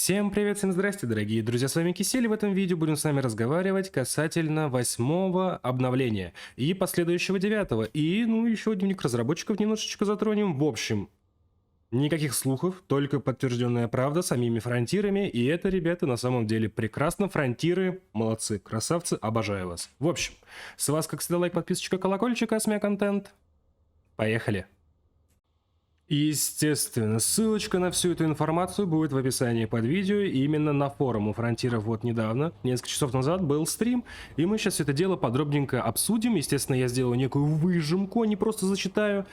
Всем привет, всем здрасте, дорогие друзья, с вами Кисель, и в этом видео будем с вами разговаривать касательно 8-го обновления и последующего 9-го, и еще дневник разработчиков немножечко затронем. В общем, никаких слухов, только подтвержденная правда самими фронтирами, и это, ребята, на самом деле прекрасно. Фронтиры, молодцы, красавцы, обожаю вас. В общем, с вас, как всегда, лайк, подписочка, колокольчик, АСМИ контент. Поехали! И, естественно, ссылочка на всю эту информацию будет в описании под видео. И именно на форум у фронтиров вот недавно, несколько часов назад, был стрим. И мы сейчас все это дело подробненько обсудим. Естественно, я сделаю некую выжимку, а не просто зачитаю.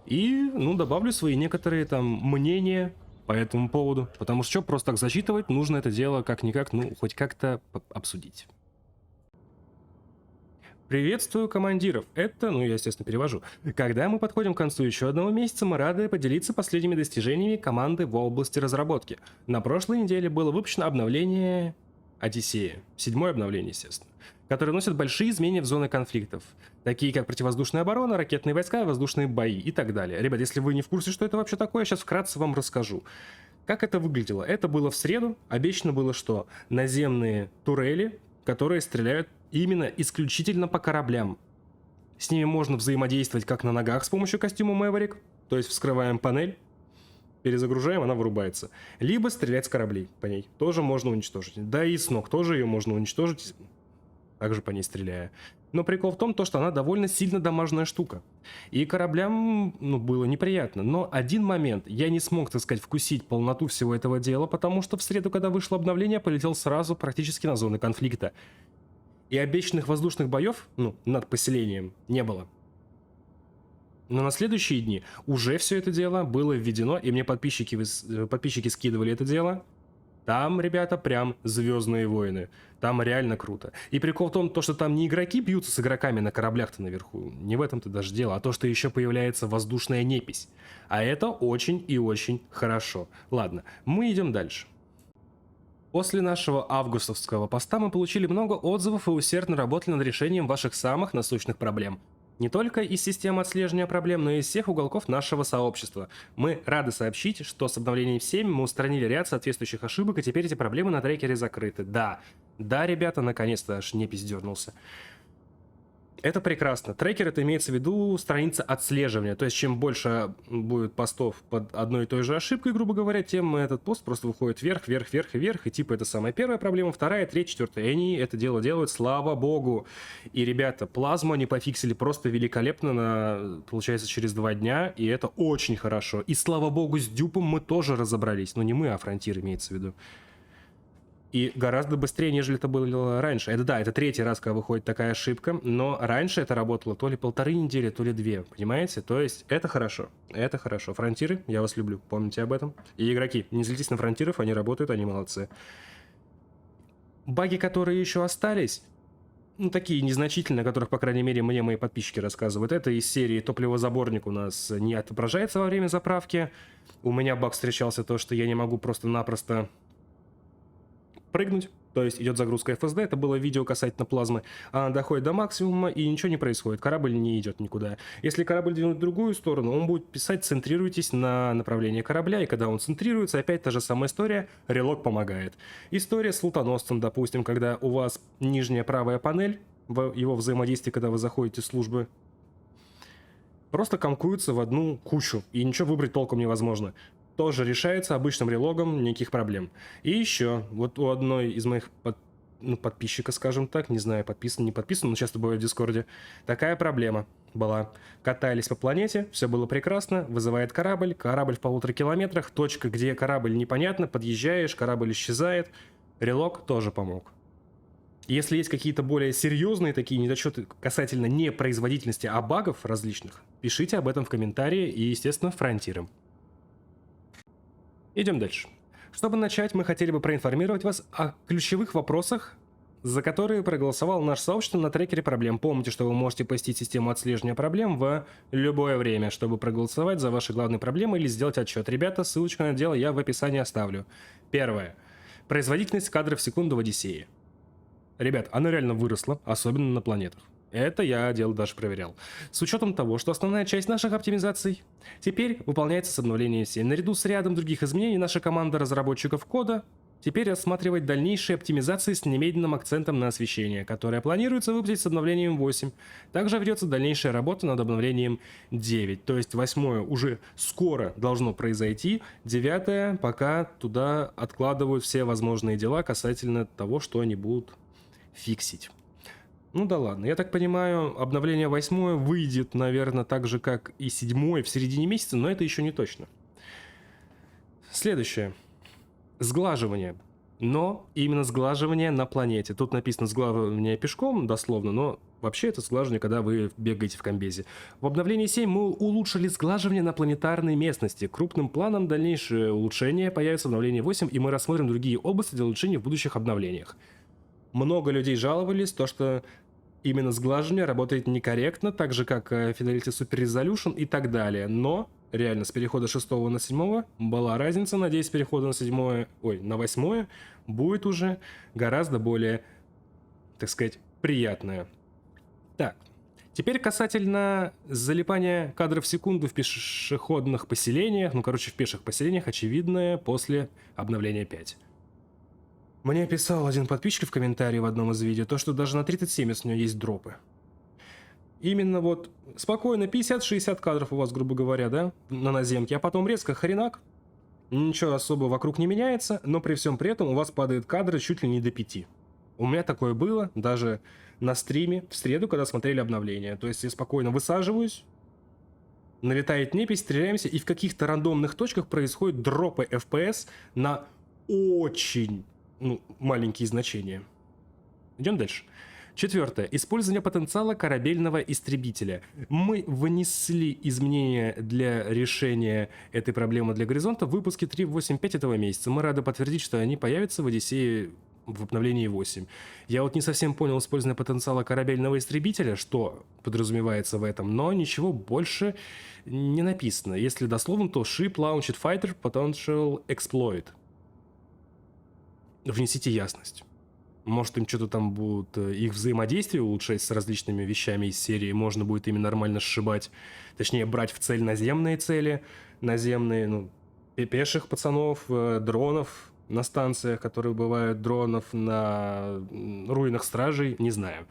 И, добавлю свои некоторые там мнения по этому поводу. Потому что просто так зачитывать, нужно это дело как-никак, хоть как-то обсудить. Приветствую командиров. Это, я, естественно, перевожу. Когда мы подходим к концу еще одного месяца, мы рады поделиться последними достижениями команды в области разработки. На прошлой неделе было выпущено обновление Одиссея, 7-е обновление, естественно, которое носит большие изменения в зоны конфликтов, такие как противовоздушная оборона, ракетные войска, воздушные бои и так далее. Ребят, если вы не в курсе, что это вообще такое, я сейчас вкратце вам расскажу. Как это выглядело? Это было в среду. Обещано было, что наземные турели, которые стреляют именно исключительно по кораблям. С ними можно взаимодействовать как на ногах с помощью костюма Мэверик, то есть вскрываем панель, перезагружаем, она вырубается. Либо стрелять с кораблей по ней, тоже можно уничтожить. Да и с ног тоже ее можно уничтожить, также по ней стреляя. Но прикол в том, что она довольно сильно дамажная штука. И кораблям, было неприятно. Но один момент, я не смог, так сказать, вкусить полноту всего этого дела, потому что в среду, когда вышло обновление, полетел сразу практически на зоны конфликта. И обещанных воздушных боев, над поселением, не было. Но на следующие дни уже все это дело было введено, и мне подписчики скидывали это дело. Там, ребята, прям звездные войны. Там реально круто. И прикол в том, что там не игроки бьются с игроками на кораблях-то наверху. Не в этом-то даже дело, а то, что еще появляется воздушная непись. А это очень и очень хорошо. Ладно, мы идем дальше. После нашего августовского поста мы получили много отзывов и усердно работали над решением ваших самых насущных проблем. Не только из системы отслеживания проблем, но и из всех уголков нашего сообщества. Мы рады сообщить, что с обновлением 7 мы устранили ряд соответствующих ошибок, и теперь эти проблемы на трекере закрыты. Да, ребята, наконец-то аж непись дернулся. Это прекрасно. Трекер — это имеется в виду страница отслеживания. То есть, чем больше будет постов под одной и той же ошибкой, грубо говоря, тем этот пост просто выходит вверх, вверх, вверх и вверх. И типа это самая первая проблема, вторая, третья, четвертая. И они это дело делают, слава богу. И, ребята, плазму они пофиксили просто великолепно, получается, через 2 дня. И это очень хорошо. И, слава богу, с дюпом мы тоже разобрались. Но не мы, а фронтир имеется в виду. И гораздо быстрее, нежели это было раньше. Это 3-й раз, когда выходит такая ошибка, но раньше это работало то ли 1,5 недели, то ли 2, понимаете? То есть это хорошо, это хорошо. Фронтиры, я вас люблю, помните об этом. И игроки, не злитесь на фронтиров, они работают, они молодцы. Баги, которые еще остались, такие незначительные, о которых, по крайней мере, мне мои подписчики рассказывают. Это из серии топливозаборник у нас не отображается во время заправки. У меня баг встречался то, что я не могу просто-напросто прыгнуть, то есть идет загрузка FSD, это было видео касательно плазмы, она доходит до максимума и ничего не происходит, корабль не идет никуда. Если корабль двинуть в другую сторону, он будет писать «центрируйтесь на направление корабля», и когда он центрируется, опять та же самая история, релог помогает. История с лутоносцем, допустим, когда у вас нижняя правая панель, в его взаимодействии, когда вы заходите в службы, просто комкуются в одну кучу, и ничего выбрать толком невозможно. Тоже решается обычным релогом, никаких проблем. И еще, вот у одной из моих подписчиков, скажем так, не знаю, подписан, не подписан, но часто бывает в Дискорде, такая проблема была. Катались по планете, все было прекрасно, вызывает корабль в 1,5 километрах, точка, где корабль непонятно, подъезжаешь, корабль исчезает, релог тоже помог. Если есть какие-то более серьезные такие недочеты касательно не производительности, а багов различных, пишите об этом в комментарии и, естественно, фронтирам. Идем дальше. Чтобы начать, мы хотели бы проинформировать вас о ключевых вопросах, за которые проголосовало наше сообщество на трекере проблем. Помните, что вы можете посетить систему отслеживания проблем в любое время, чтобы проголосовать за ваши главные проблемы или сделать отчет. Ребята, ссылочку на это дело я в описании оставлю. Первое. Производительность кадров в секунду в Одиссее. Ребят, она реально выросла, особенно на планетах. Это я дело даже проверял. С учетом того, что основная часть наших оптимизаций теперь выполняется с обновлением 7. Наряду с рядом других изменений наша команда разработчиков кода Теперь рассматривать дальнейшие оптимизации с немедленным акцентом на освещение, которое планируется выпустить с обновлением 8. Также ведется дальнейшая работа над обновлением 9, то есть 8 уже скоро должно произойти, 9 пока туда откладывают все возможные дела касательно того, что они будут фиксить. Ну да ладно, я так понимаю, обновление 8 выйдет, наверное, так же, как и 7 в середине месяца, но это еще не точно. Следующее. Сглаживание. Но именно сглаживание на планете. Тут написано сглаживание пешком, дословно, но вообще это сглаживание, когда вы бегаете в комбезе. В обновлении 7 мы улучшили сглаживание на планетарной местности. Крупным планом дальнейшее улучшение появится в обновлении 8, и мы рассмотрим другие области для улучшения в будущих обновлениях. Много людей жаловались, то что именно сглаживание работает некорректно, так же как Fidelity Super Resolution и так далее. Но реально с перехода 6 на 7 была разница. Надеюсь, с перехода на 8 будет уже гораздо более, так сказать, приятная. Так, теперь касательно залипания кадров в секунду в пешеходных поселениях, в пеших поселениях, очевидное после обновления 5. Мне писал один подписчик в комментарии в одном из видео, то что даже на 3070 у него есть дропы. Именно вот спокойно 50-60 кадров у вас, грубо говоря, да, на наземке, а потом резко хренак, ничего особо вокруг не меняется, но при всем при этом у вас падают кадры чуть ли не до 5. У меня такое было даже на стриме в среду, когда смотрели обновление. То есть я спокойно высаживаюсь, налетает непись, стреляемся, и в каких-то рандомных точках происходят дропы FPS на очень маленькие значения. Идем дальше. 4. Использование потенциала корабельного истребителя. Мы внесли изменения для решения этой проблемы для Горизонта в выпуске 3.8.5 этого месяца. Мы рады подтвердить, что они появятся в Одиссее в обновлении 8. Я вот не совсем понял использование потенциала корабельного истребителя, что подразумевается в этом, но ничего больше не написано. Если дословно, то Ship Launched Fighter Potential Exploit. Внесите ясность. Может, им что-то там будут их взаимодействие улучшать с различными вещами из серии. Можно будет ими нормально сшибать. Точнее, брать в цель наземные цели. Наземные, пеших пацанов, дронов на станциях, которые бывают, дронов на руинах стражей. Не знаю.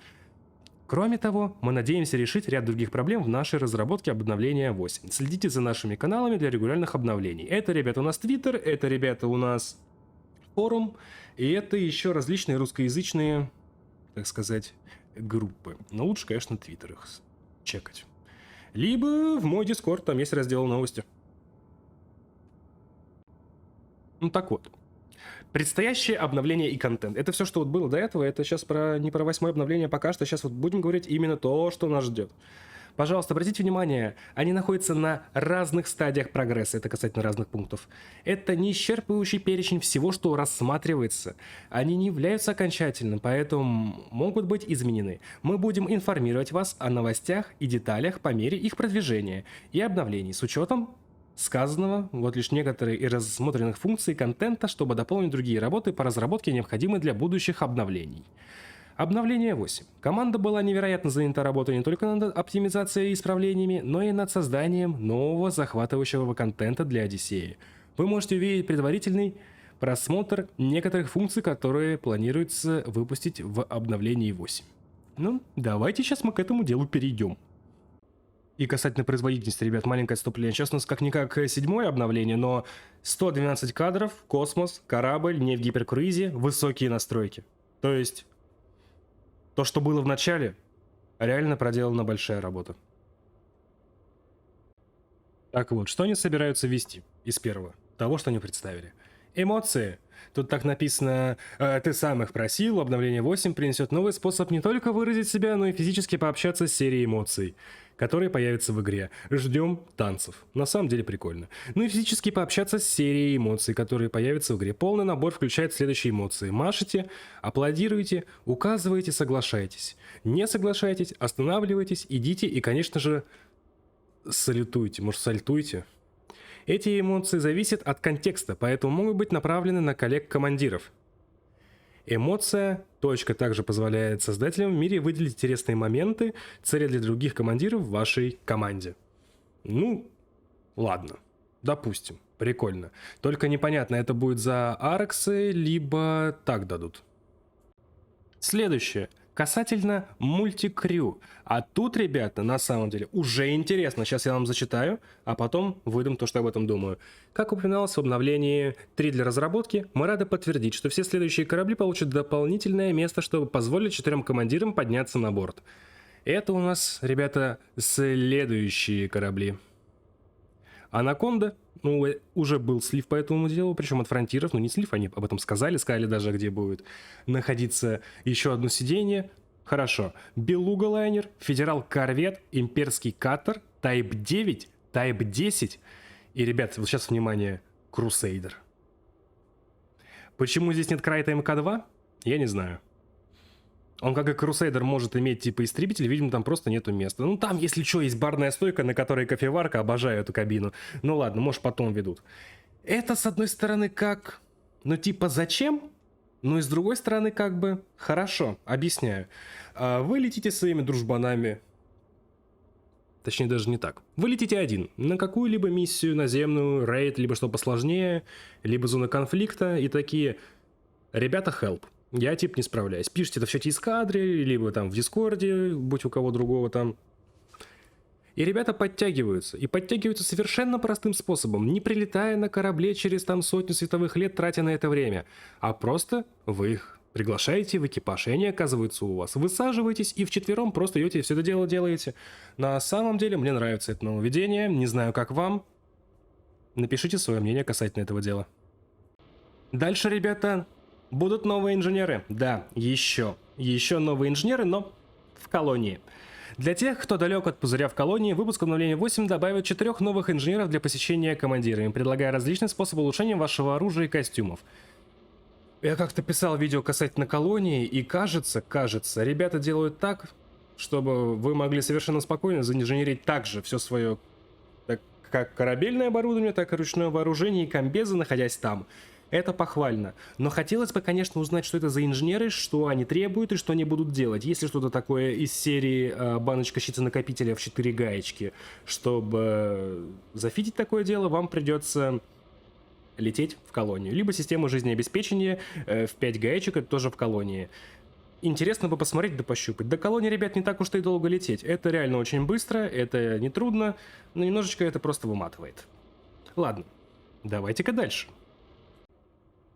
Кроме того, мы надеемся решить ряд других проблем в нашей разработке обновления 8. Следите за нашими каналами для регулярных обновлений. Это, ребята, у нас Twitter, это, ребята, у нас форум, и это еще различные русскоязычные, так сказать, группы. Но лучше, конечно, Твиттер их чекать. Либо в мой Дискорд, там есть раздел новости. Так вот. Предстоящее обновление и контент. Это все, что вот было до этого. Это сейчас не про 8 обновление пока что. Сейчас вот будем говорить именно то, что нас ждет. Пожалуйста, обратите внимание, они находятся на разных стадиях прогресса, это касательно разных пунктов. Это не исчерпывающий перечень всего, что рассматривается. Они не являются окончательным, поэтому могут быть изменены. Мы будем информировать вас о новостях и деталях по мере их продвижения и обновлений с учетом сказанного, вот лишь некоторые из рассмотренных функций контента, чтобы дополнить другие работы по разработке, необходимые для будущих обновлений. Обновление 8. Команда была невероятно занята работой не только над оптимизацией и исправлениями, но и над созданием нового захватывающего контента для Одиссеи. Вы можете увидеть предварительный просмотр некоторых функций, которые планируется выпустить в обновлении 8. Давайте сейчас мы к этому делу перейдем. И касательно производительности, ребят, маленькое отступление. Сейчас у нас как-никак 7 обновление, но 112 кадров, космос, корабль, не в гиперкруизе, высокие настройки. То есть то, что было в начале, реально проделана большая работа. Так вот, что они собираются ввести из первого? Того, что они представили. Эмоции. Тут так написано, ты сам их просил, обновление 8 принесет новый способ не только выразить себя, но и физически пообщаться с серией эмоций, которые появятся в игре. Ждем танцев. На самом деле прикольно. И физически пообщаться с серией эмоций, которые появятся в игре. Полный набор включает следующие эмоции. Машите, аплодируйте, указываете, соглашайтесь. Не соглашайтесь, останавливайтесь, идите и, конечно же, салютуйте. Может, сальтуйте. Эти эмоции зависят от контекста, поэтому могут быть направлены на коллег-командиров. Эмоция точка также позволяет создателям в мире выделить интересные моменты, цели для других командиров в вашей команде. Ладно, допустим. Прикольно. Только непонятно, это будет за арксы, либо так дадут. Следующее. Касательно мультикрю. А тут, ребята, на самом деле уже интересно. Сейчас я вам зачитаю, а потом выдам то, что об этом думаю. Как упоминалось в обновлении 3 для разработки, мы рады подтвердить, что все следующие корабли получат дополнительное место, чтобы позволить 4 командирам подняться на борт. Это у нас, ребята, следующие корабли. Анаконда, ну, уже был слив по этому делу, причем от фронтиров, ну не слив, они об этом сказали даже, где будет находиться еще одно сиденье. Хорошо. Белуга лайнер, Федерал корвет, Имперский катер, Type 9, Type 10 и, ребят, вот сейчас внимание, Крусейдер. Почему здесь нет Крайта МК-2? Я не знаю. Он, как и Крусейдер, может иметь типа истребитель, видимо, там просто нету места. Ну, там, если что, есть барная стойка, на которой кофеварка, обожаю эту кабину. Ну ладно, может, потом ведут. Это, с одной стороны, как... Ну, типа, зачем? Ну, и с другой стороны, как бы... Хорошо, объясняю. Вы летите своими дружбанами... Точнее, даже не так. Вы летите один на какую-либо миссию наземную, рейд, либо что посложнее, либо зона конфликта, и такие... Ребята, help. Я, типа, не справляюсь. Пишите это в чате эскадры, либо там в Дискорде, будь у кого другого там. И ребята подтягиваются. И подтягиваются совершенно простым способом, не прилетая на корабле через там сотню световых лет, тратя на это время. А просто вы их приглашаете в экипаж, и они оказываются у вас. Высаживаетесь и вчетвером просто идете и все это дело делаете. На самом деле, мне нравится это нововведение. Не знаю, как вам. Напишите свое мнение касательно этого дела. Дальше, ребята... Будут новые инженеры? Да, еще новые инженеры, но в колонии. Для тех, кто далек от пузыря в колонии, выпуск обновления 8 добавит 4 новых инженеров для посещения командирами, предлагая различные способы улучшения вашего оружия и костюмов. Я как-то писал видео касательно колонии, и кажется, ребята делают так, чтобы вы могли совершенно спокойно заинженерить также все свое, как корабельное оборудование, так и ручное вооружение и комбезы, находясь там. Это похвально. Но хотелось бы, конечно, узнать, что это за инженеры, что они требуют и что они будут делать. Если что-то такое из серии баночка щита-накопителя в 4 гаечки, чтобы зафитить такое дело, вам придется лететь в колонию. Либо систему жизнеобеспечения в 5 гаечек, это тоже в колонии. Интересно бы посмотреть да пощупать. До колонии, ребят, не так уж и долго лететь. Это реально очень быстро, это не трудно, но немножечко это просто выматывает. Ладно, давайте-ка дальше.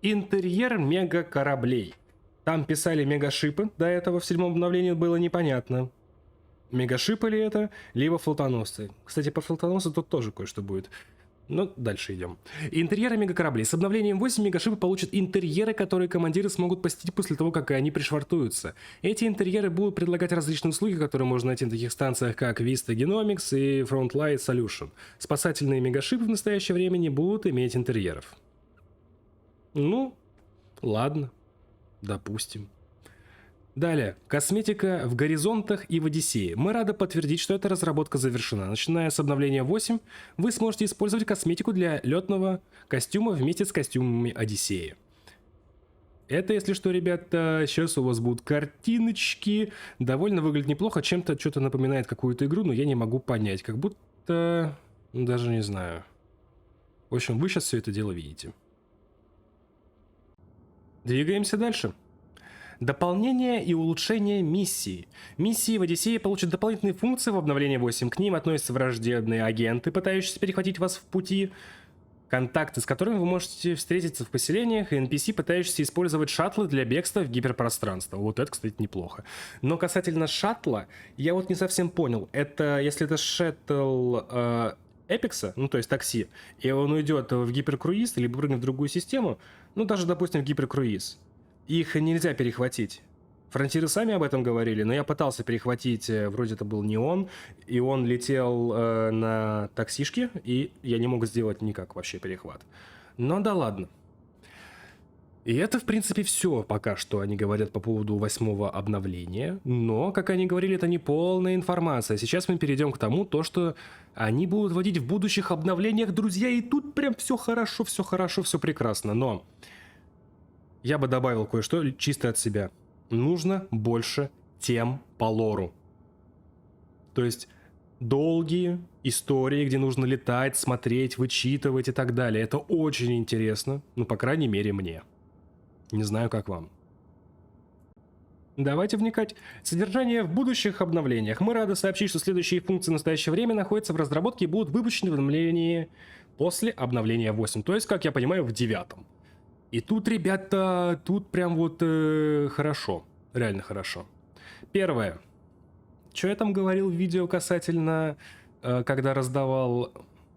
Интерьер мега-кораблей. Там писали мегашипы, до этого в 7-м обновлении было непонятно. Мегашипы ли это, либо флотоносцы. Кстати, по флотоносцу тут тоже кое-что будет. Но дальше идем. Интерьеры мегакораблей. С обновлением 8 мегашипы получат интерьеры, которые командиры смогут посетить после того, как они пришвартуются. Эти интерьеры будут предлагать различные услуги, которые можно найти на таких станциях, как Vista Genomics и Frontline Solution. Спасательные мегашипы в настоящее время не будут иметь интерьеров. Ну, ладно, допустим. Далее. Косметика в Горизонтах и в Одиссее. Мы рады подтвердить, что эта разработка завершена. Начиная с обновления 8, вы сможете использовать косметику для летного костюма вместе с костюмами Одиссеи. Это, если что, ребята, сейчас у вас будут картиночки. Довольно выглядит неплохо. Чем-то что-то напоминает какую-то игру, но я не могу понять. Как будто... Даже не знаю. В общем, вы сейчас все это дело видите. Двигаемся дальше. Дополнение и улучшение миссии. Миссии в Одиссее получат дополнительные функции в обновлении 8. К ним относятся враждебные агенты, пытающиеся перехватить вас в пути, контакты, с которыми вы можете встретиться в поселениях, и NPC, пытающиеся использовать шаттлы для бегства в гиперпространство. Вот это, кстати, неплохо. Но касательно шаттла, я вот не совсем понял. Это, если это шаттл Эпикса, ну то есть такси, и он уйдет в гиперкруиз, либо прыгнет в другую систему, ну даже, допустим, в гиперкруиз. Их нельзя перехватить. Фронтиры сами об этом говорили, но я пытался перехватить, вроде это был не он, и он летел на таксишке, и я не мог сделать никак вообще перехват. Но да ладно. И это, в принципе, все пока что они говорят по поводу 8-го обновления. Но, как они говорили, это не полная информация. Сейчас мы перейдем к тому, что они будут вводить в будущих обновлениях, друзья. И тут прям все хорошо, все прекрасно. Но я бы добавил кое-что чисто от себя. Нужно больше тем по лору. То есть долгие истории, где нужно летать, смотреть, вычитывать и так далее. Это очень интересно, ну, по крайней мере, мне. Не знаю, как вам. Давайте вникать. Содержание в будущих обновлениях. Мы рады сообщить, что следующие функции в настоящее время находятся в разработке и будут выпущены в обновлении после обновления 8. То есть, как я понимаю, в 9. И тут, ребята, тут прям вот хорошо. Реально хорошо. Первое. Что я там говорил в видео касательно, когда раздавал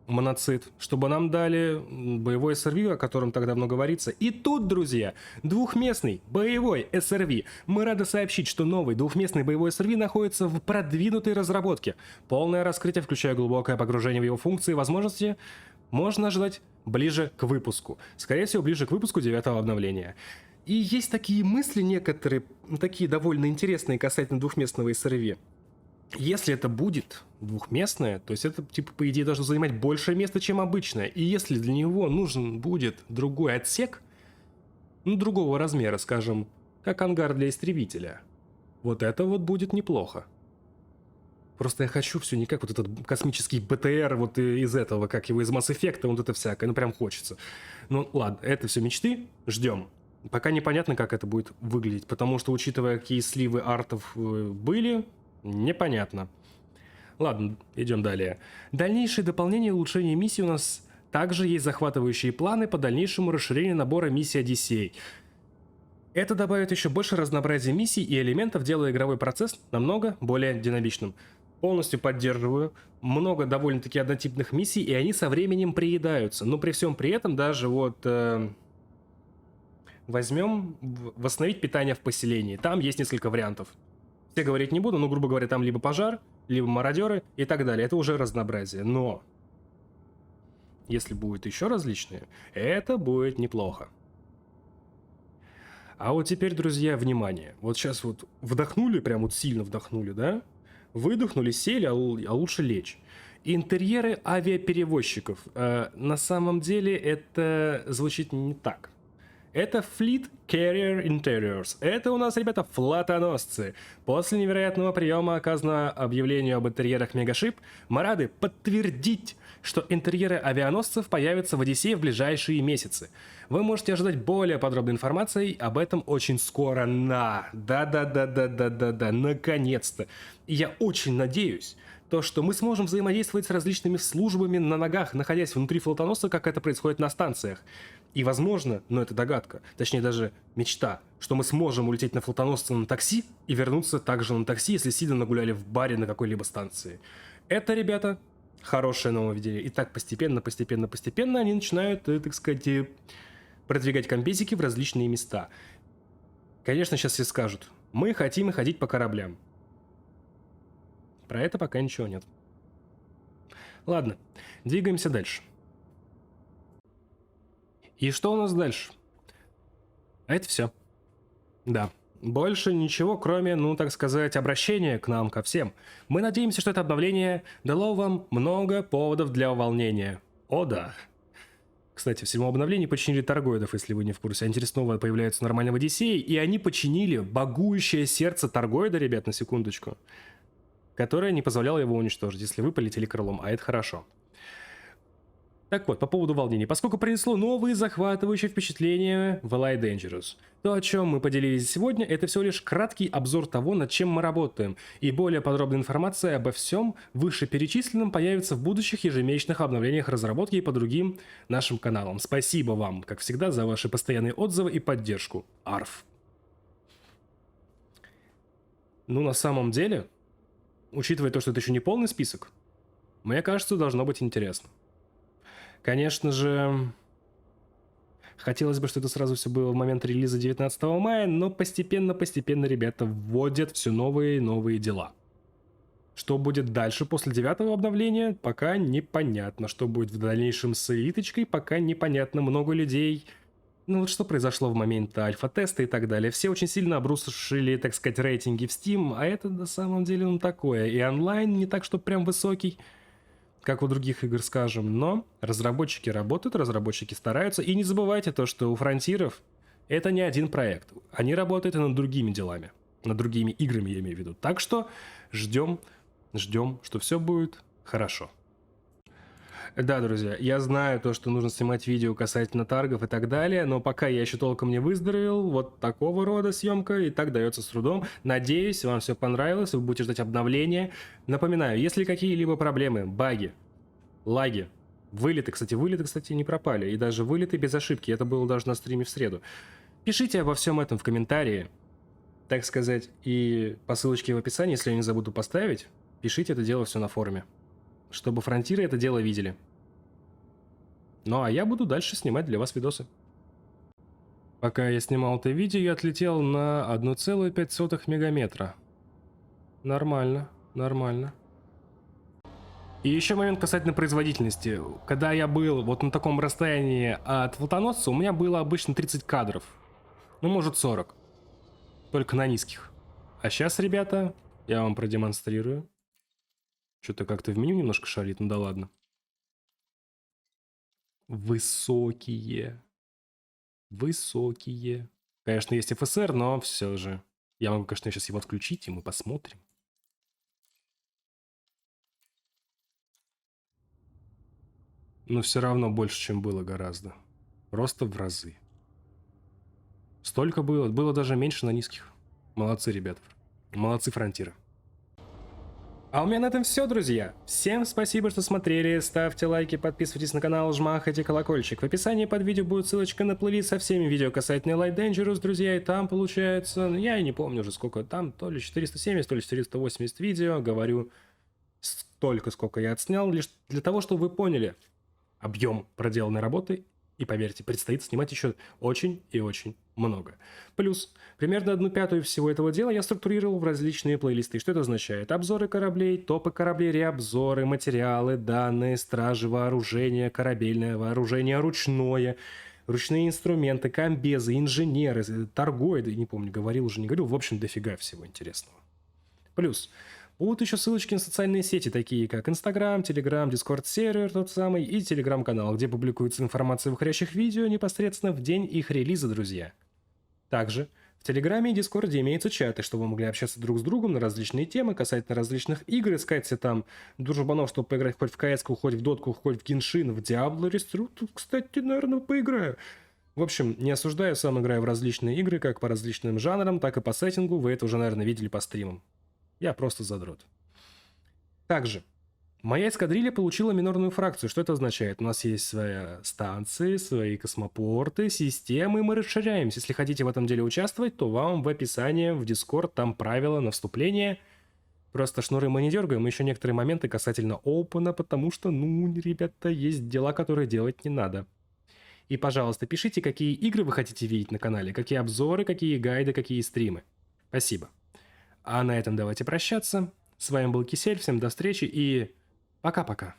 моноцит, чтобы нам дали боевой SRV, о котором так давно говорится. И тут, друзья, двухместный боевой SRV. Мы рады сообщить, что новый двухместный боевой SRV находится в продвинутой разработке. Полное раскрытие, включая глубокое погружение в его функции и возможности, можно ожидать ближе к выпуску. Скорее всего, ближе к выпуску 9-го обновления. И есть такие мысли некоторые, такие довольно интересные касательно двухместного SRV. Если это будет двухместное, то есть это, типа, по идее, должно занимать больше места, чем обычное. И если для него нужен будет другой отсек, ну, другого размера, скажем, как ангар для истребителя, вот это вот будет неплохо. Просто я хочу все не как вот этот космический БТР вот из этого, как его из Mass Effect, вот это всякое, ну прям хочется. Ну ладно, это все мечты, ждем. Пока непонятно, как это будет выглядеть, потому что, учитывая, какие сливы артов были, непонятно. Ладно, идем далее. Дальнейшие дополнения и улучшения миссий у нас также есть захватывающие планы по дальнейшему расширению набора миссий Одиссей. Это добавит еще больше разнообразия миссий и элементов, делая игровой процесс намного более динамичным. Полностью поддерживаю. Много довольно-таки однотипных миссий, и они со временем приедаются. Но при всем при этом даже вот... возьмем восстановить питание в поселении. Там есть несколько вариантов. Все говорить не буду, но, грубо говоря, там либо пожар, либо мародеры и так далее. Это уже разнообразие. Но если будет еще различные, это будет неплохо. А вот теперь, друзья, внимание. Вот сейчас вот вдохнули, прям вот сильно вдохнули, да? Выдохнули, сели, а лучше лечь. Интерьеры авиаперевозчиков. На самом деле это звучит не так. Это Fleet Carrier Interiors. Это у нас, ребята, флотоносцы. После невероятного приема, оказанного объявлению об интерьерах Мегашип, мы рады подтвердить, что интерьеры авианосцев появятся в Одиссее в ближайшие месяцы. Вы можете ожидать более подробной информации об этом очень скоро. Да-да-да-да-да-да-да, наконец-то. И я очень надеюсь, что мы сможем взаимодействовать с различными службами на ногах, находясь внутри флотоносца, как это происходит на станциях. И возможно, но это догадка, точнее даже мечта, что мы сможем улететь на флотоносце на такси и вернуться также на такси, если сильно нагуляли в баре на какой-либо станции. Это, ребята, хорошее нововведение. И так постепенно они начинают, так сказать, продвигать комбезики в различные места. Конечно, сейчас все скажут, мы хотим ходить по кораблям. Про это пока ничего нет. Ладно, двигаемся дальше. И что у нас дальше? А это все. Да, больше ничего, кроме, ну, так сказать, обращения к нам, ко всем. Мы надеемся, что это обновление дало вам много поводов для волнения. О да. Кстати, в 7-м обновлении починили Таргоидов, если вы не в курсе. Они теперь снова появляются нормально в Одиссее, и они починили багующее сердце Таргоида, ребят, на секундочку, которое не позволяло его уничтожить, если вы полетели крылом, а это хорошо. Так вот, по поводу волнений. Поскольку принесло новые захватывающие впечатления в Elite Dangerous, то, о чем мы поделились сегодня, это всего лишь краткий обзор того, над чем мы работаем, и более подробная информация обо всем вышеперечисленном появится в будущих ежемесячных обновлениях разработки и по другим нашим каналам. Спасибо вам, как всегда, за ваши постоянные отзывы и поддержку. Арф. Ну, на самом деле, учитывая то, что это еще не полный список, мне кажется, должно быть интересно. Конечно же, хотелось бы, чтобы это сразу все было в момент релиза 19 мая, но постепенно, ребята, вводят все новые и новые дела. Что будет дальше после 9-го обновления, пока непонятно. Что будет в дальнейшем с элиточкой, пока непонятно. Много людей... Ну вот что произошло в момент альфа-теста и так далее. Все очень сильно обрушили, так сказать, рейтинги в Steam, а это на самом деле ну такое. И онлайн не так, что прям высокий, как у других игр, скажем, но разработчики работают, разработчики стараются, и не забывайте то, что у фронтиров это не один проект, они работают и над другими делами, над другими играми, я имею в виду, так что ждем ждем, что все будет хорошо. Да, друзья, я знаю то, что нужно снимать видео касательно таргов и так далее, но пока я еще толком не выздоровел, вот такого рода съемка и так дается с трудом. Надеюсь, вам все понравилось, вы будете ждать обновления. Напоминаю, если какие-либо проблемы, баги, лаги, вылеты, кстати, не пропали, и даже вылеты без ошибки, это было даже на стриме в среду. Пишите обо всем этом в комментарии, так сказать, и по ссылочке в описании, если я не забуду поставить, пишите это дело все на форуме, чтобы фронтиры это дело видели. Ну а я буду дальше снимать для вас видосы. Пока я снимал это видео, я отлетел на 1,5 мегаметра. Нормально, нормально. И еще момент касательно производительности. Когда я был вот на таком расстоянии от флотоносца, у меня было обычно 30 кадров. Ну, может 40. Только на низких. А сейчас, ребята, я вам продемонстрирую. Что-то как-то в меню немножко шарит, ну да ладно. Высокие. Высокие. Конечно, есть FSR, но все же. Я могу, конечно, сейчас его отключить, и мы посмотрим. Но все равно больше, чем было гораздо. Просто в разы. Столько было. Было даже меньше на низких. Молодцы, ребята. Молодцы, фронтиры. А у меня на этом все, друзья. Всем спасибо, что смотрели. Ставьте лайки, подписывайтесь на канал, жмахайте колокольчик. В описании под видео будет ссылочка на плейлист со всеми видео касательно Light Dangerous, друзья. И там получается, я и не помню уже сколько там, то ли 470, то ли 480 видео. Говорю столько, сколько я отснял, лишь для того, чтобы вы поняли объем проделанной работы. И поверьте, предстоит снимать еще очень и очень много. Плюс, примерно 1/5 всего этого дела я структурировал в различные плейлисты. Что это означает? Обзоры кораблей, топы кораблей, реобзоры, материалы, данные, стражи, вооружение, корабельное вооружение, ручное, ручные инструменты, комбезы, инженеры, торгоиды, не помню, говорил уже, не говорил. В общем, дофига всего интересного. Плюс, будут еще ссылочки на социальные сети, такие как Instagram, Telegram, Discord сервер тот самый и Telegram-канал, где публикуется информация о выходящих видео непосредственно в день их релиза, друзья. Также в Телеграме и Дискорде имеются чаты, чтобы вы могли общаться друг с другом на различные темы, касательно различных игр, искать себе там дружбанов, чтобы поиграть хоть в CS-ку, хоть в Дотку, хоть в Геншин, в Diablo Restru. Тут, кстати, наверное, поиграю. В общем, не осуждаю, сам играю в различные игры, как по различным жанрам, так и по сеттингу, вы это уже, наверное, видели по стримам. Я просто задрот. Также, моя эскадрилья получила минорную фракцию. Что это означает? У нас есть свои станции, свои космопорты, системы, и мы расширяемся. Если хотите в этом деле участвовать, то вам в описании, в Discord, там правила на вступление. Просто шнуры мы не дергаем, еще некоторые моменты касательно опена, потому что, ну, ребята, есть дела, которые делать не надо. И, пожалуйста, пишите, какие игры вы хотите видеть на канале, какие обзоры, какие гайды, какие стримы. Спасибо. А на этом давайте прощаться. С вами был Кисель, всем до встречи и пока-пока.